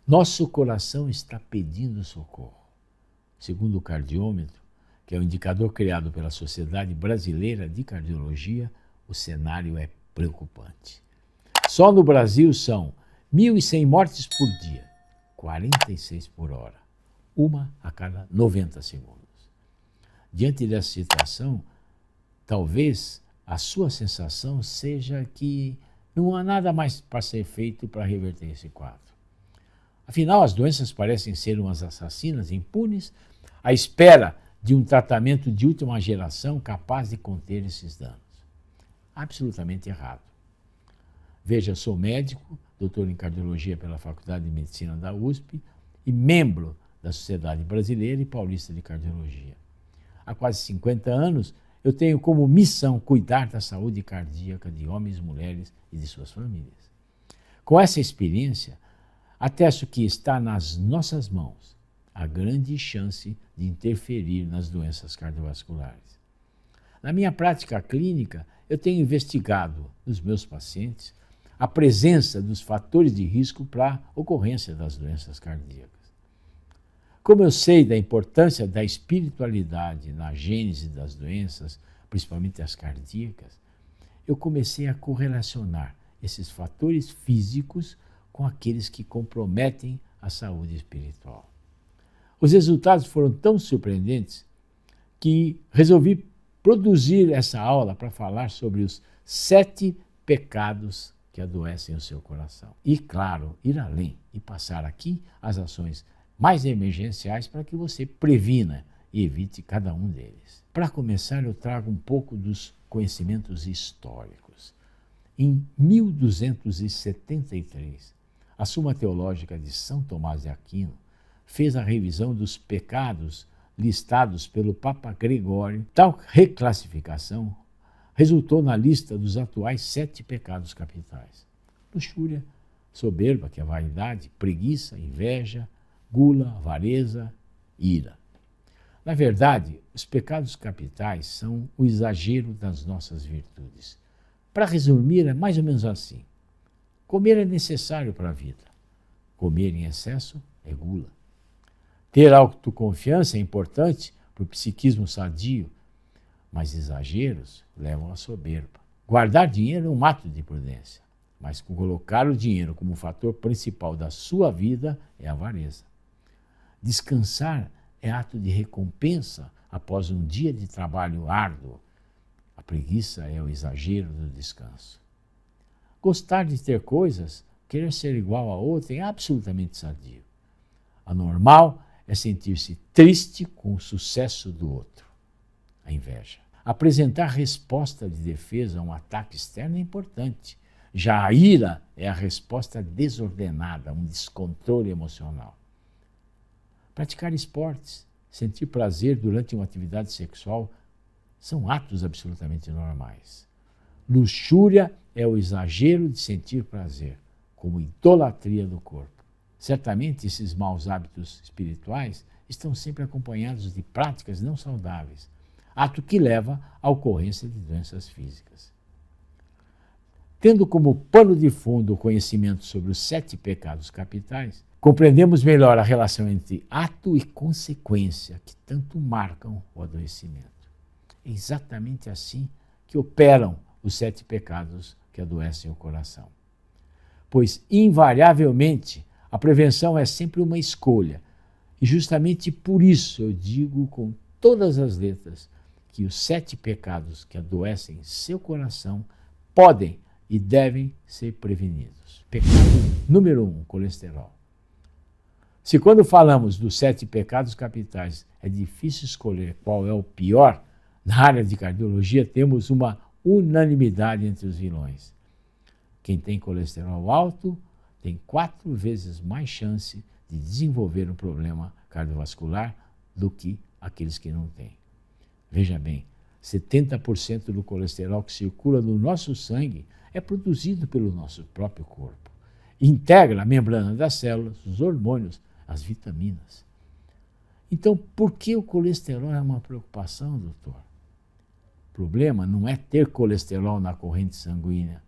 Nosso coração está pedindo socorro. Segundo o cardiômetro, que é o indicador criado pela Sociedade Brasileira de Cardiologia, o cenário é preocupante. Só no Brasil são 1.100 mortes por dia, 46 por hora, uma a cada 90 segundos. Diante dessa situação, talvez a sua sensação seja que não há nada mais para ser feito para reverter esse quadro. Afinal, as doenças parecem ser umas assassinas impunes à espera de um tratamento de última geração capaz de conter esses danos. Absolutamente errado. Veja, sou médico, doutor em cardiologia pela Faculdade de Medicina da USP e membro da Sociedade Brasileira e Paulista de Cardiologia. Há quase 50 anos, eu tenho como missão cuidar da saúde cardíaca de homens, mulheres e de suas famílias. Com essa experiência, atesto que está nas nossas mãos a grande chance de interferir nas doenças cardiovasculares. Na minha prática clínica, eu tenho investigado nos meus pacientes a presença dos fatores de risco para a ocorrência das doenças cardíacas. Como eu sei da importância da espiritualidade na gênese das doenças, principalmente as cardíacas, eu comecei a correlacionar esses fatores físicos com aqueles que comprometem a saúde espiritual. Os resultados foram tão surpreendentes que resolvi produzir essa aula para falar sobre os 7 pecados que adoecem o seu coração. E, claro, ir além e passar aqui as ações mais emergenciais para que você previna e evite cada um deles. Para começar, eu trago um pouco dos conhecimentos históricos. Em 1273, a Suma Teológica de São Tomás de Aquino fez a revisão dos pecados listados pelo Papa Gregório. Tal reclassificação resultou na lista dos atuais 7 pecados capitais: luxúria, soberba, que é a vaidade, preguiça, inveja, gula, avareza, ira. Na verdade, os pecados capitais são o exagero das nossas virtudes. Para resumir, é mais ou menos assim: comer é necessário para a vida, comer em excesso é gula. Ter autoconfiança é importante para o psiquismo sadio, mas exageros levam à soberba. Guardar dinheiro é um ato de prudência, mas colocar o dinheiro como fator principal da sua vida é avareza. Descansar é ato de recompensa após um dia de trabalho árduo. A preguiça é o exagero do descanso. Gostar de ter coisas, querer ser igual a outra é absolutamente sadio. Anormal é sentir-se triste com o sucesso do outro, a inveja. Apresentar resposta de defesa a um ataque externo é importante. Já a ira é a resposta desordenada, um descontrole emocional. Praticar esportes, sentir prazer durante uma atividade sexual são atos absolutamente normais. Luxúria é o exagero de sentir prazer, como idolatria do corpo. Certamente esses maus hábitos espirituais estão sempre acompanhados de práticas não saudáveis, ato que leva à ocorrência de doenças físicas. Tendo como pano de fundo o conhecimento sobre os 7 pecados capitais, compreendemos melhor a relação entre ato e consequência que tanto marcam o adoecimento. É exatamente assim que operam os 7 pecados que adoecem o coração. Pois, invariavelmente, a prevenção é sempre uma escolha. E justamente por isso eu digo com todas as letras que os 7 pecados que adoecem seu coração podem e devem ser prevenidos. Pecado número 1, colesterol. Se quando falamos dos 7 pecados capitais é difícil escolher qual é o pior, na área de cardiologia temos uma unanimidade entre os vilões. Quem tem colesterol alto tem 4 vezes mais chance de desenvolver um problema cardiovascular do que aqueles que não têm. Veja bem, 70% do colesterol que circula no nosso sangue é produzido pelo nosso próprio corpo. Integra a membrana das células, os hormônios, as vitaminas. Então, por que o colesterol é uma preocupação, doutor? O problema não é ter colesterol na corrente sanguínea,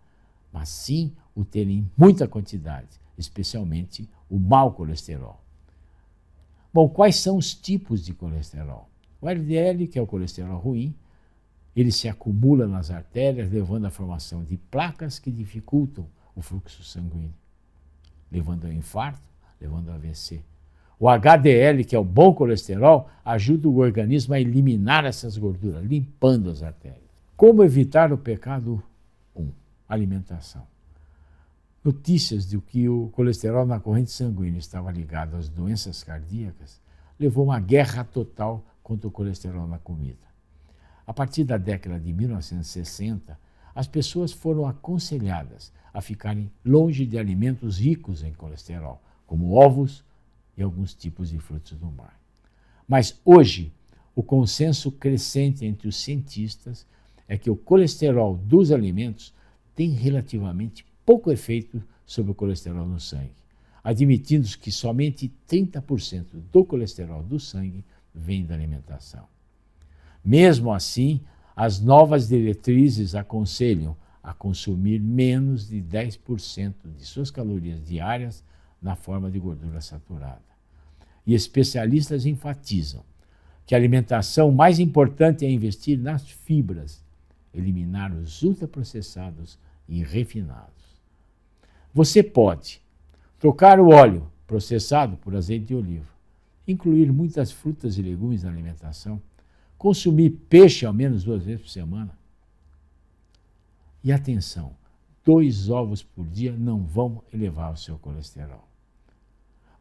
mas sim o ter em muita quantidade, especialmente o mau colesterol. Bom, quais são os tipos de colesterol? O LDL, que é o colesterol ruim, ele se acumula nas artérias, levando à formação de placas que dificultam o fluxo sanguíneo, levando ao infarto, levando ao AVC. O HDL, que é o bom colesterol, ajuda o organismo a eliminar essas gorduras, limpando as artérias. Como evitar o pecado 1? Alimentação. Notícias de que o colesterol na corrente sanguínea estava ligado às doenças cardíacas levou a uma guerra total contra o colesterol na comida. A partir da década de 1960, as pessoas foram aconselhadas a ficarem longe de alimentos ricos em colesterol, como ovos e alguns tipos de frutos do mar. Mas hoje, o consenso crescente entre os cientistas é que o colesterol dos alimentos tem relativamente pouco efeito sobre o colesterol no sangue, admitindo que somente 30% do colesterol do sangue vem da alimentação. Mesmo assim, as novas diretrizes aconselham a consumir menos de 10% de suas calorias diárias na forma de gordura saturada. E especialistas enfatizam que a alimentação mais importante é investir nas fibras, eliminar os ultraprocessados e refinados. Você pode trocar o óleo processado por azeite de oliva, incluir muitas frutas e legumes na alimentação, consumir peixe ao menos 2 vezes por semana. E atenção, 2 ovos por dia não vão elevar o seu colesterol.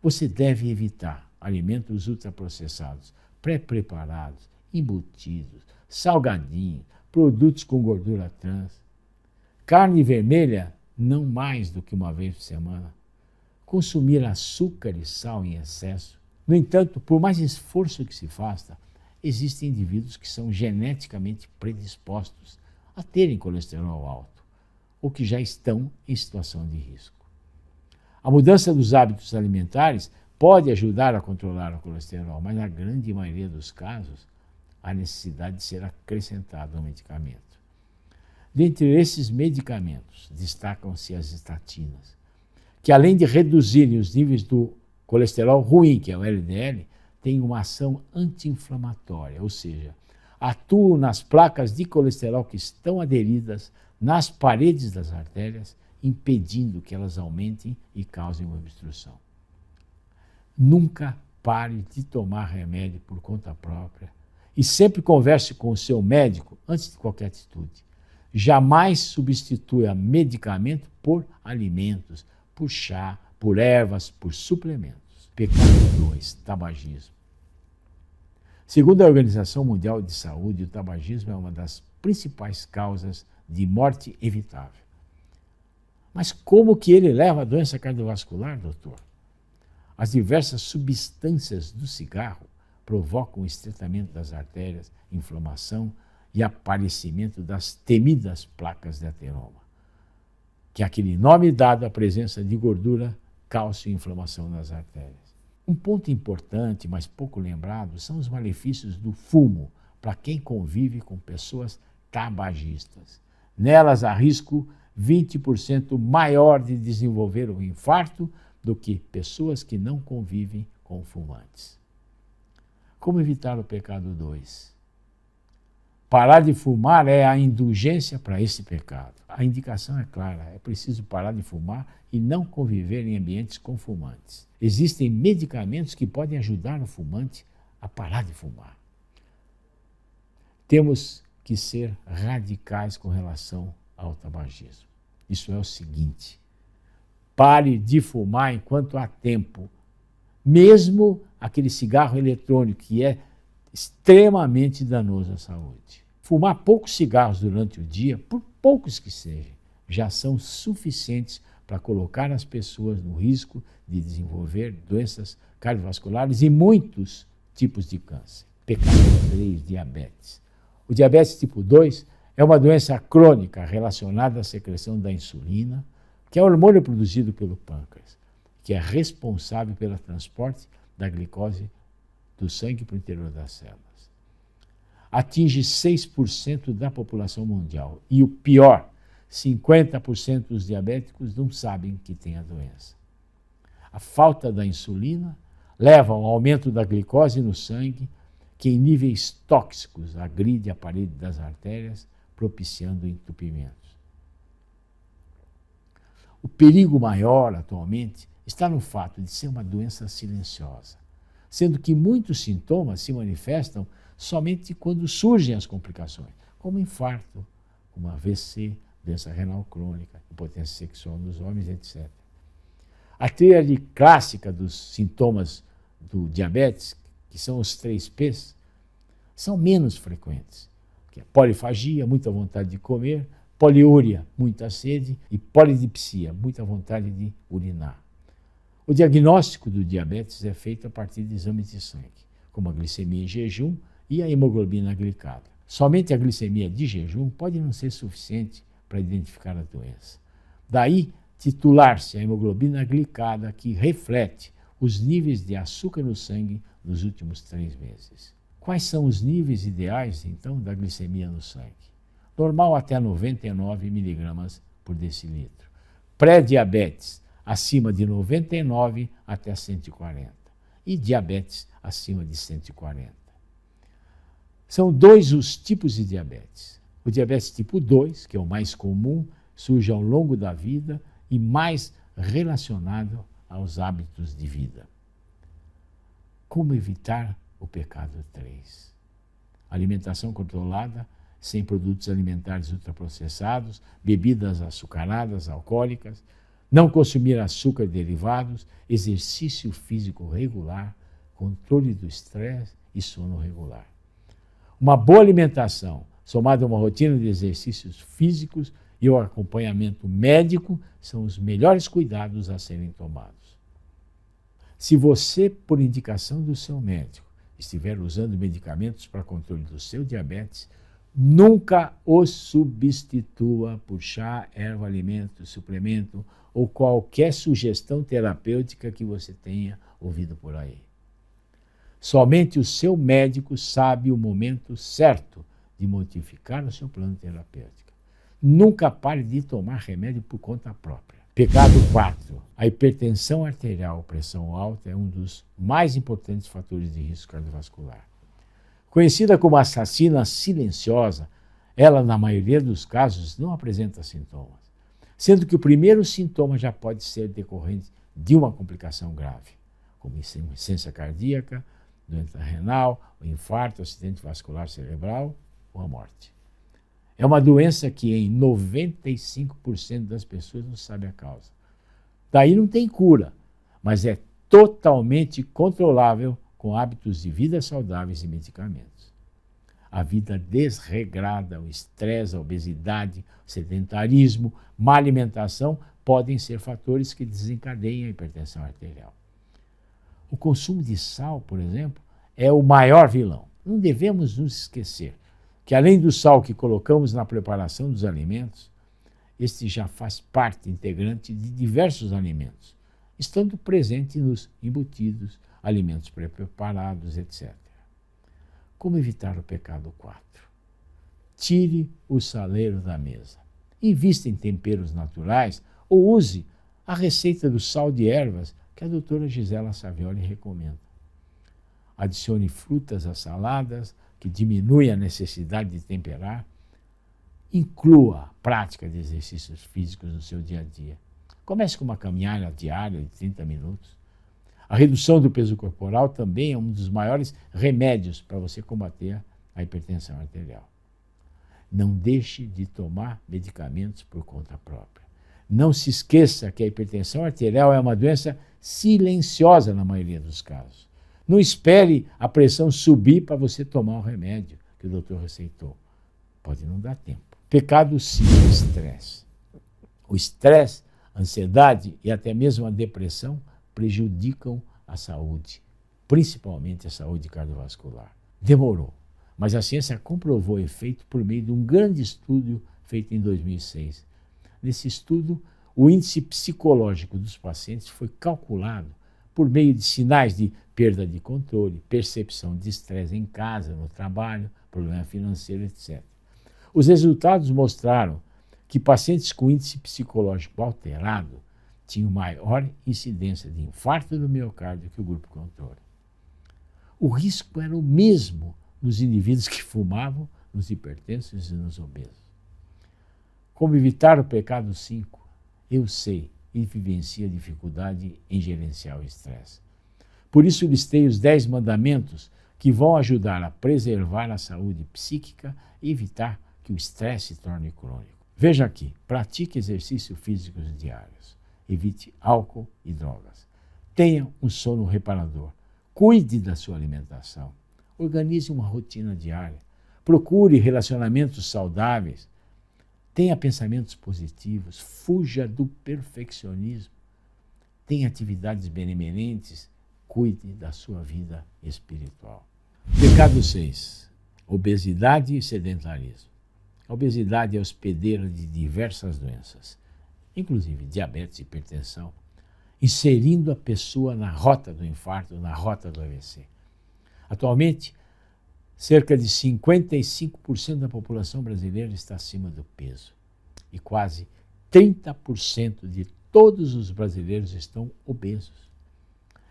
Você deve evitar alimentos ultraprocessados, pré-preparados, embutidos, salgadinhos, produtos com gordura trans. Carne vermelha, não mais do que 1 vez por semana. Consumir açúcar e sal em excesso. No entanto, por mais esforço que se faça, existem indivíduos que são geneticamente predispostos a terem colesterol alto ou que já estão em situação de risco. A mudança dos hábitos alimentares pode ajudar a controlar o colesterol, mas na grande maioria dos casos, há necessidade de ser acrescentado um medicamento. Dentre esses medicamentos, destacam-se as estatinas, que além de reduzirem os níveis do colesterol ruim, que é o LDL, têm uma ação anti-inflamatória, ou seja, atuam nas placas de colesterol que estão aderidas nas paredes das artérias, impedindo que elas aumentem e causem uma obstrução. Nunca pare de tomar remédio por conta própria e sempre converse com o seu médico antes de qualquer atitude. Jamais substitua medicamento por alimentos, por chá, por ervas, por suplementos. Pecado 2, tabagismo. Segundo a Organização Mundial de Saúde, o tabagismo é uma das principais causas de morte evitável. Mas como que ele leva à doença cardiovascular, doutor? As diversas substâncias do cigarro provocam o estreitamento das artérias, inflamação e aparecimento das temidas placas de ateroma, que é aquele nome dado à presença de gordura, cálcio e inflamação nas artérias. Um ponto importante, mas pouco lembrado, são os malefícios do fumo para quem convive com pessoas tabagistas. Nelas há risco 20% maior de desenvolver um infarto do que pessoas que não convivem com fumantes. Como evitar o pecado 2? Parar de fumar é a indulgência para esse pecado. A indicação é clara, é preciso parar de fumar e não conviver em ambientes com fumantes. Existem medicamentos que podem ajudar o fumante a parar de fumar. Temos que ser radicais com relação ao tabagismo. Isso é o seguinte: pare de fumar enquanto há tempo, mesmo aquele cigarro eletrônico que é extremamente danoso à saúde. Fumar poucos cigarros durante o dia, por poucos que sejam, já são suficientes para colocar as pessoas no risco de desenvolver doenças cardiovasculares e muitos tipos de câncer. Pecado 3, diabetes. O diabetes tipo 2 é uma doença crônica relacionada à secreção da insulina, que é o hormônio produzido pelo pâncreas, que é responsável pelo transporte da glicose do sangue para o interior das células. Atinge 6% da população mundial. E o pior, 50% dos diabéticos não sabem que têm a doença. A falta da insulina leva ao aumento da glicose no sangue, que em níveis tóxicos agride a parede das artérias, propiciando entupimentos. O perigo maior atualmente está no fato de ser uma doença silenciosa, sendo que muitos sintomas se manifestam somente quando surgem as complicações, como infarto, como AVC, doença renal crônica, impotência sexual nos homens, etc. A tríade clássica dos sintomas do diabetes, que são os 3 P's, são menos frequentes, que é polifagia, muita vontade de comer, poliúria, muita sede, e polidipsia, muita vontade de urinar. O diagnóstico do diabetes é feito a partir de exames de sangue, como a glicemia em jejum e a hemoglobina glicada. Somente a glicemia de jejum pode não ser suficiente para identificar a doença. Daí, titular-se a hemoglobina glicada, que reflete os níveis de açúcar no sangue nos últimos 3 meses. Quais são os níveis ideais, então, da glicemia no sangue? Normal até 99 mg por decilitro. Pré-diabetes, acima de 99 até 140. E diabetes, acima de 140. São 2 os tipos de diabetes. O diabetes tipo 2, que é o mais comum, surge ao longo da vida e mais relacionado aos hábitos de vida. Como evitar o pecado 3? Alimentação controlada, sem produtos alimentares ultraprocessados, bebidas açucaradas, alcoólicas, não consumir açúcar e derivados, exercício físico regular, controle do estresse e sono regular. Uma boa alimentação, somada a uma rotina de exercícios físicos e o acompanhamento médico, são os melhores cuidados a serem tomados. Se você, por indicação do seu médico, estiver usando medicamentos para controle do seu diabetes, nunca os substitua por chá, erva, alimento, suplemento ou qualquer sugestão terapêutica que você tenha ouvido por aí. Somente o seu médico sabe o momento certo de modificar o seu plano terapêutico. Nunca pare de tomar remédio por conta própria. Pecado 4. A hipertensão arterial, pressão alta, é um dos mais importantes fatores de risco cardiovascular. Conhecida como assassina silenciosa, ela, na maioria dos casos, não apresenta sintomas, sendo que o primeiro sintoma já pode ser decorrente de uma complicação grave, como insuficiência cardíaca, doença renal, o infarto, acidente vascular cerebral ou a morte. É uma doença que em 95% das pessoas não sabe a causa. Daí não tem cura, mas é totalmente controlável com hábitos de vida saudáveis e medicamentos. A vida desregrada, o estresse, a obesidade, o sedentarismo, má alimentação podem ser fatores que desencadeiem a hipertensão arterial. O consumo de sal, por exemplo, é o maior vilão. Não devemos nos esquecer que, além do sal que colocamos na preparação dos alimentos, este já faz parte integrante de diversos alimentos, estando presente nos embutidos, alimentos pré-preparados, etc. Como evitar o pecado 4? Tire o saleiro da mesa. Invista em temperos naturais ou use a receita do sal de ervas que a doutora Gisela Savioli recomenda. Adicione frutas às saladas, que diminui a necessidade de temperar. Inclua a prática de exercícios físicos no seu dia a dia. Comece com uma caminhada diária de 30 minutos. A redução do peso corporal também é um dos maiores remédios para você combater a hipertensão arterial. Não deixe de tomar medicamentos por conta própria. Não se esqueça que a hipertensão arterial é uma doença silenciosa na maioria dos casos. Não espere a pressão subir para você tomar o remédio que o doutor receitou. Pode não dar tempo. Pecado 5, estresse. O estresse, a ansiedade e até mesmo a depressão prejudicam a saúde, principalmente a saúde cardiovascular. Demorou, mas a ciência comprovou o efeito por meio de um grande estudo feito em 2006. Nesse estudo, o índice psicológico dos pacientes foi calculado por meio de sinais de perda de controle, percepção de estresse em casa, no trabalho, problema financeiro, etc. Os resultados mostraram que pacientes com índice psicológico alterado tinham maior incidência de infarto do miocárdio que o grupo controle. O risco era o mesmo nos indivíduos que fumavam, nos hipertensos e nos obesos. Como evitar o pecado 5? Eu sei e vivencio a dificuldade em gerenciar o estresse. Por isso listei os 10 mandamentos que vão ajudar a preservar a saúde psíquica e evitar que o estresse se torne crônico. Veja aqui, pratique exercícios físicos diários. Evite álcool e drogas. Tenha um sono reparador. Cuide da sua alimentação. Organize uma rotina diária. Procure relacionamentos saudáveis. Tenha pensamentos positivos. Fuja do perfeccionismo. Tenha atividades benemerentes. Cuide da sua vida espiritual. Pecado 6. Obesidade e sedentarismo. A obesidade é hospedeira de diversas doenças, inclusive diabetes e hipertensão, inserindo a pessoa na rota do infarto, na rota do AVC. Atualmente, cerca de 55% da população brasileira está acima do peso e quase 30% de todos os brasileiros estão obesos.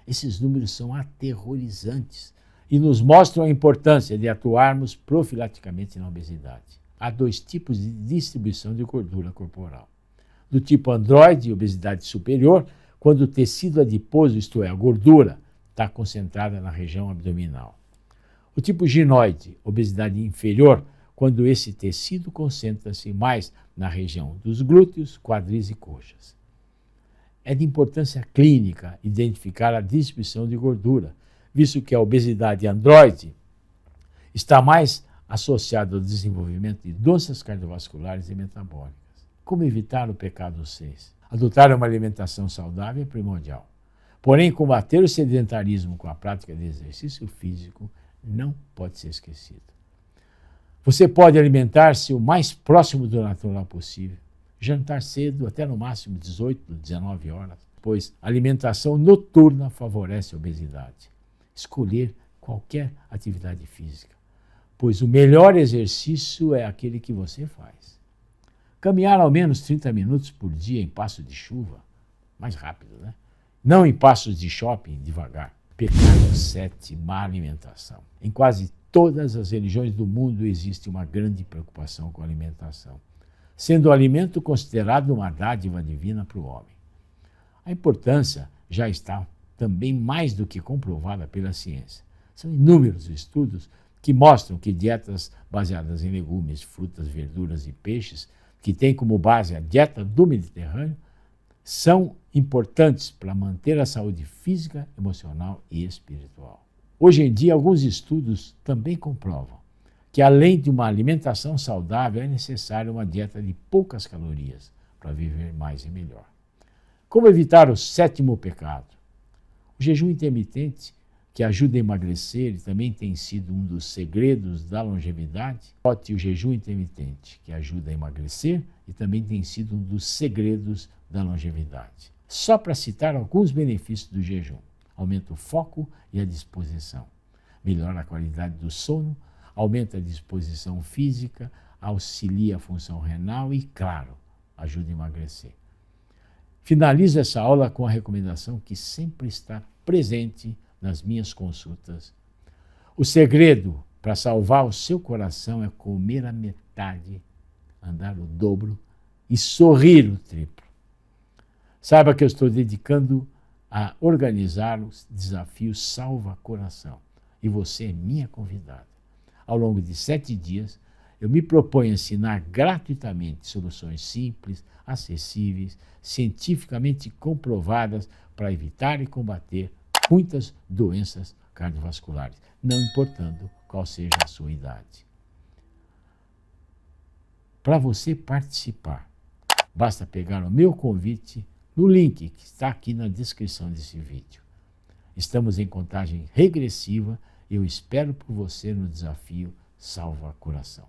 Esses números são aterrorizantes e nos mostram a importância de atuarmos profilaticamente na obesidade. Há 2 tipos de distribuição de gordura corporal. Do tipo androide, obesidade superior, quando o tecido adiposo, isto é, a gordura, está concentrada na região abdominal. O tipo ginoide, obesidade inferior, quando esse tecido concentra-se mais na região dos glúteos, quadris e coxas. É de importância clínica identificar a distribuição de gordura, visto que a obesidade androide está mais associada ao desenvolvimento de doenças cardiovasculares e metabólicas. Como evitar o pecado 6? Adotar uma alimentação saudável é primordial. Porém, combater o sedentarismo com a prática de exercício físico não pode ser esquecido. Você pode alimentar-se o mais próximo do natural possível, jantar cedo, até no máximo 18, 19 horas, pois a alimentação noturna favorece a obesidade. Escolher qualquer atividade física, pois o melhor exercício é aquele que você faz. Caminhar ao menos 30 minutos por dia em passo de chuva, mais rápido, né? Não em passos de shopping, devagar. Pecado 7, má alimentação. Em quase todas as religiões do mundo existe uma grande preocupação com a alimentação, sendo o alimento considerado uma dádiva divina para o homem. A importância já está também mais do que comprovada pela ciência. São inúmeros estudos que mostram que dietas baseadas em legumes, frutas, verduras e peixes, que têm como base a dieta do Mediterrâneo, são importantes para manter a saúde física, emocional e espiritual. Hoje em dia, alguns estudos também comprovam que, além de uma alimentação saudável, é necessária uma dieta de poucas calorias para viver mais e melhor. Como evitar o 7º pecado? O jejum intermitente, que ajuda a emagrecer e também tem sido um dos segredos da longevidade. O jejum intermitente, que ajuda a emagrecer e também tem sido um dos segredos da longevidade. Só para citar alguns benefícios do jejum: aumenta o foco e a disposição, melhora a qualidade do sono, aumenta a disposição física, auxilia a função renal e, claro, ajuda a emagrecer. Finalizo essa aula com a recomendação que sempre está presente nas minhas consultas. O segredo para salvar o seu coração é comer a metade, andar o dobro e sorrir o triplo. Saiba que eu estou dedicando a organizar o desafio Salva Coração e você é minha convidada. Ao longo de 7 dias, eu me proponho a ensinar gratuitamente soluções simples, acessíveis, cientificamente comprovadas para evitar e combater muitas doenças cardiovasculares, não importando qual seja a sua idade. Para você participar, basta pegar o meu convite no link que está aqui na descrição desse vídeo. Estamos em contagem regressiva e eu espero por você no desafio Salva Coração.